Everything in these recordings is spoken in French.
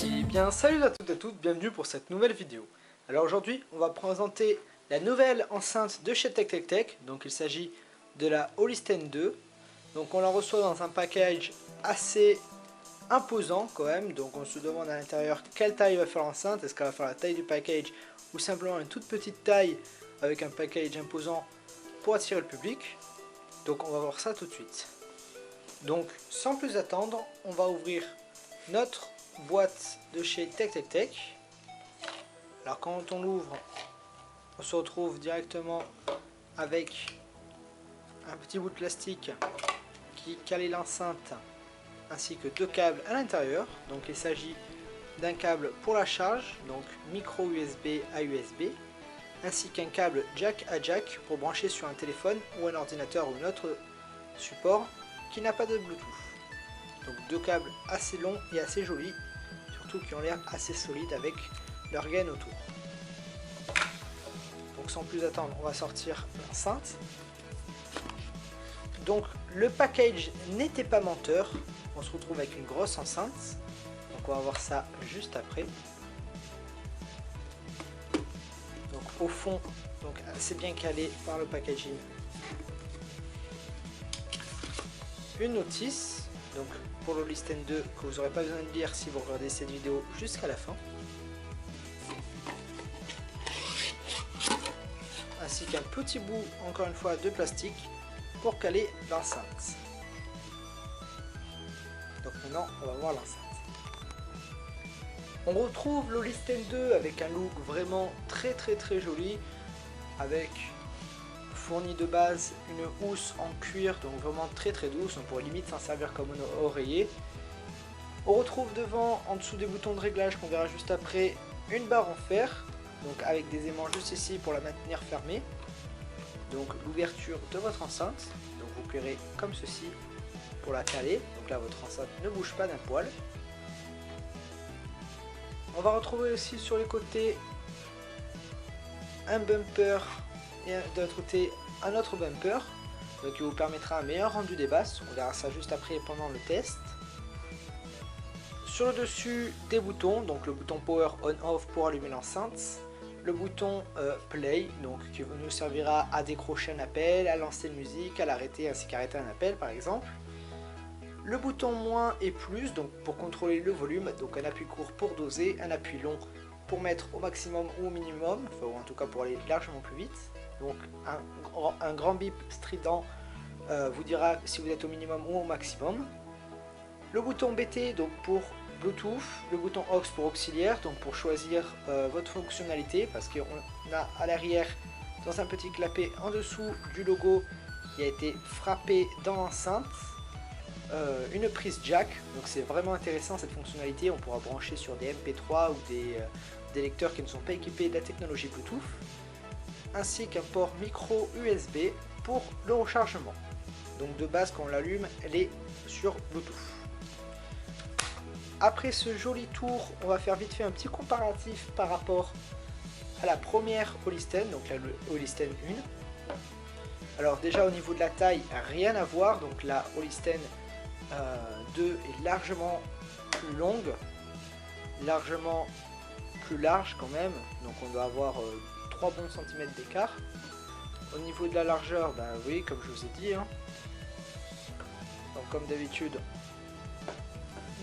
Et bien salut à toutes et à tous, bienvenue pour cette nouvelle vidéo. Alors aujourd'hui on va présenter la nouvelle enceinte de chez TechTechTech. Donc il s'agit de la Holysten 2. Donc on la reçoit dans un package assez imposant quand même. Donc on se demande à l'intérieur quelle taille va faire l'enceinte. Est-ce qu'elle va faire la taille du package ou simplement une toute petite taille avec un package imposant pour attirer le public. Donc on va voir ça tout de suite. Donc sans plus attendre, on va ouvrir notre boîte de chez TechTechTech. Alors quand on l'ouvre, on se retrouve directement avec un petit bout de plastique qui calait l'enceinte ainsi que deux câbles à l'intérieur. Donc il s'agit d'un câble pour la charge, donc micro USB à USB, ainsi qu'un câble jack à jack pour brancher sur un téléphone ou un ordinateur ou un autre support qui n'a pas de Bluetooth. Donc deux câbles assez longs et assez jolis, surtout qui ont l'air assez solides avec leur gaine autour. Donc sans plus attendre, on va sortir l'enceinte. Donc le package n'était pas menteur, on se retrouve avec une grosse enceinte. Donc on va voir ça juste après. Donc au fond, donc assez bien calé par le packaging, une notice, donc pour le Holysten 2 que vous n'aurez pas besoin de lire si vous regardez cette vidéo jusqu'à la fin, ainsi qu'un petit bout encore une fois de plastique pour caler l'enceinte. Donc maintenant on va voir l'enceinte. On retrouve le Holysten 2 avec un look vraiment très joli, avec fourni de base une housse en cuir, donc vraiment très douce, on pourrait limite s'en servir comme un oreiller. On retrouve devant, en dessous des boutons de réglage qu'on verra juste après, une barre en fer, donc avec des aimants juste ici pour la maintenir fermée. Donc l'ouverture de votre enceinte, donc vous plierez comme ceci pour la caler, donc là votre enceinte ne bouge pas d'un poil. On va retrouver aussi sur les côtés un bumper et de l'autre côté un autre bumper, donc qui vous permettra un meilleur rendu des basses. On verra ça juste après pendant le test. Sur le dessus des boutons, donc le bouton power on off pour allumer l'enceinte, le bouton play, donc qui nous servira à décrocher un appel, à lancer une musique, à l'arrêter ainsi qu'arrêter un appel par exemple. Le bouton moins et plus, donc pour contrôler le volume, donc un appui court pour doser, un appui long pour mettre au maximum ou au minimum, enfin, ou en tout cas pour aller largement plus vite. Donc un grand bip strident vous dira si vous êtes au minimum ou au maximum. Le bouton BT donc pour Bluetooth, le bouton AUX pour auxiliaire, donc pour choisir votre fonctionnalité, parce qu'on a à l'arrière dans un petit clapet en dessous du logo qui a été frappé dans l'enceinte. Une prise jack, donc c'est vraiment intéressant cette fonctionnalité, on pourra brancher sur des MP3 ou des lecteurs qui ne sont pas équipés de la technologie Bluetooth, ainsi qu'un port micro USB pour le rechargement. Donc de base quand on l'allume, elle est sur Bluetooth. Après ce joli tour, on va faire vite fait un petit comparatif par rapport à la première Holysten, donc la Holysten 1. Alors déjà au niveau de la taille, rien à voir, donc la Holysten 2 est largement plus longue, largement plus large quand même, donc on doit avoir 3 bons centimètres d'écart. Au niveau de la largeur, ben oui, comme je vous ai dit, hein. Donc comme d'habitude,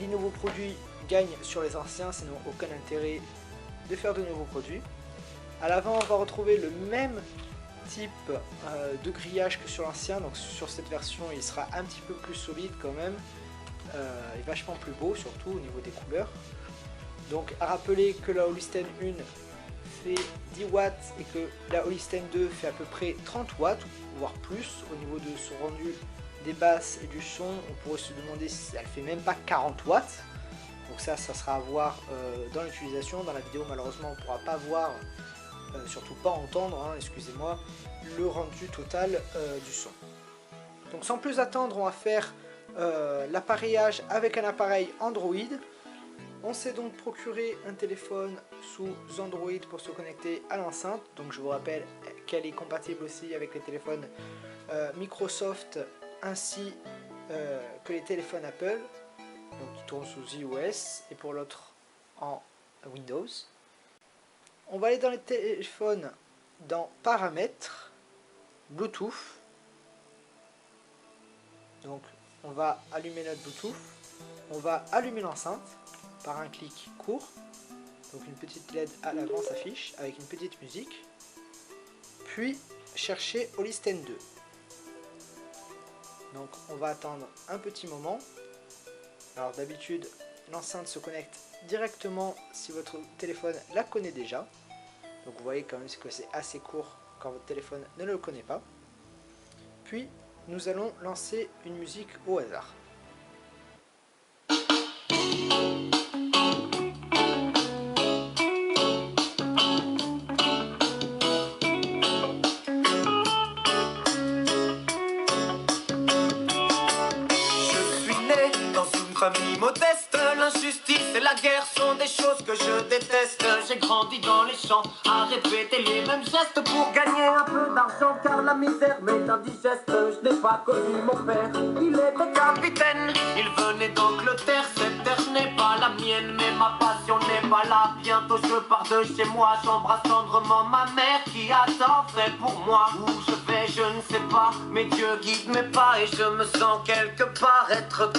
les nouveaux produits gagnent sur les anciens, sinon aucun intérêt de faire de nouveaux produits. À l'avant, on va retrouver le même type de grillage que sur l'ancien, donc sur cette version il sera un petit peu plus solide quand même, et vachement plus beau surtout au niveau des couleurs. Donc à rappeler que la Holysten 1 fait 10 watts et que la Holysten 2 fait à peu près 30 watts voire plus. Au niveau de son rendu des basses et du son, on pourrait se demander si elle fait même pas 40 watts. Donc ça sera à voir dans l'utilisation. Dans la vidéo malheureusement on ne pourra pas voir, surtout pas entendre, hein, excusez-moi, le rendu total du son. Donc sans plus attendre, on va faire l'appareillage avec un appareil Android. On s'est donc procuré un téléphone sous Android pour se connecter à l'enceinte. Donc je vous rappelle qu'elle est compatible aussi avec les téléphones Microsoft ainsi que les téléphones Apple, donc qui tournent sous iOS, et pour l'autre en Windows. On va aller dans les téléphones, dans Paramètres, Bluetooth. Donc on va allumer notre Bluetooth, on va allumer l'enceinte par un clic court. Donc une petite LED à l'avant s'affiche avec une petite musique. Puis chercher Holisten 2. Donc on va attendre un petit moment. Alors d'habitude l'enceinte se connecte directement si votre téléphone la connaît déjà. Donc vous voyez quand même que c'est assez court quand votre téléphone ne le connaît pas. Puis nous allons lancer une musique au hasard. Famille modeste, l'injustice et la guerre sont des choses que je déteste. J'ai grandi dans les champs à répéter les mêmes gestes pour gagner un peu d'argent, car la misère m'est indigeste. Je n'ai pas connu mon père, il était capitaine, il venait d'Angleterre. Cette terre n'est pas la mienne, mais ma passion n'est pas là. Bientôt je pars de chez moi, j'embrasse tendrement ma mère qui a tant fait pour moi. Où je vais je ne sais pas, mais Dieu guide mes pas et je me sens quelque part être...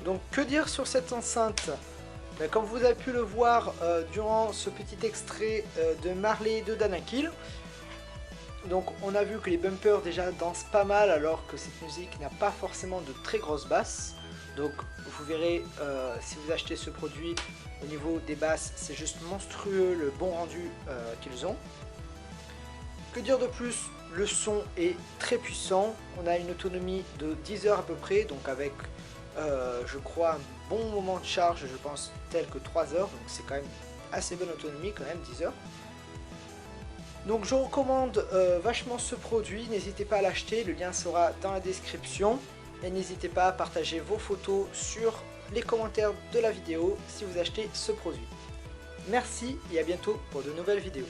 Donc que dire sur cette enceinte? Comme vous avez pu le voir durant ce petit extrait de Marley de Danakil, donc on a vu que les bumpers déjà dansent pas mal alors que cette musique n'a pas forcément de très grosses basses. Donc vous verrez si vous achetez ce produit, au niveau des basses c'est juste monstrueux le bon rendu qu'ils ont. Que dire de plus? Le son est très puissant, on a une autonomie de 10 heures à peu près, donc avec je crois un bon moment de charge, je pense tel que 3 heures, donc c'est quand même assez bonne autonomie quand même, 10 heures. Donc je recommande vachement ce produit, n'hésitez pas à l'acheter, le lien sera dans la description. Et n'hésitez pas à partager vos photos sur les commentaires de la vidéo si vous achetez ce produit. Merci et à bientôt pour de nouvelles vidéos.